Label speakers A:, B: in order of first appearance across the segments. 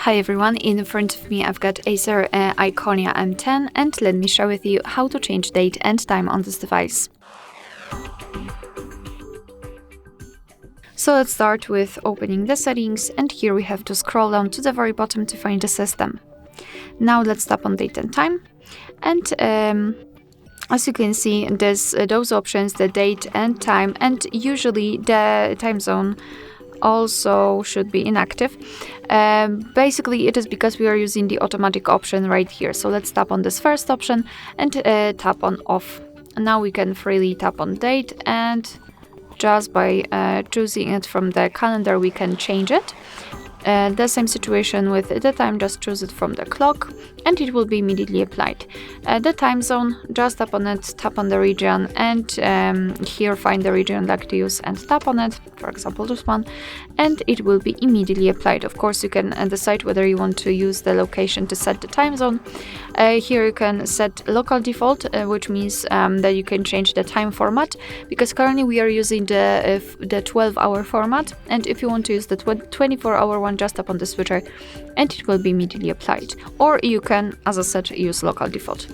A: Hi everyone, in front of me I've got Acer Iconia M10 and let me share with you how to change date and time on this device. So let's start with opening the settings, and here we have to scroll down to the very bottom to find the system. Now let's tap on date and time, and as you can see, there's those options, the date and time, and usually the time zone also should be inactive. Basically it is because we are using the automatic option right here. So let's tap on this first option and tap on off. Now we can freely tap on date, and just by choosing it from the calendar we can change it. The same situation with the time, just choose it from the clock and it will be immediately applied. The time zone, just tap on it, tap on the region, and here find the region you'd like to use and tap on it, for example this one, and it will be immediately applied. Of course you can decide whether you want to use the location to set the time zone. Here you can set local default, which means that you can change the time format, because currently we are using the 12-hour format, and if you want to use the 24-hour one, just tap on the switcher and it will be immediately applied. Or you can, as I said, use local default.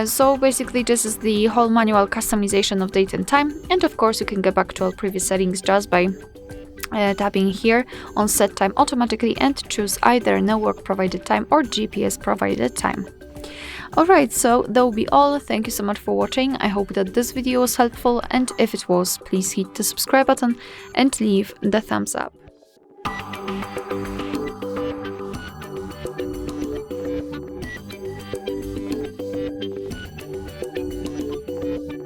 A: So basically this is the whole manual customization of date and time, and of course you can get back to all previous settings just by tapping here on set time automatically and choose either no work provided time or GPS provided time. Alright, so that will be all. Thank you so much for watching. I hope that this video was helpful, and if it was, please hit the subscribe button and leave the thumbs up.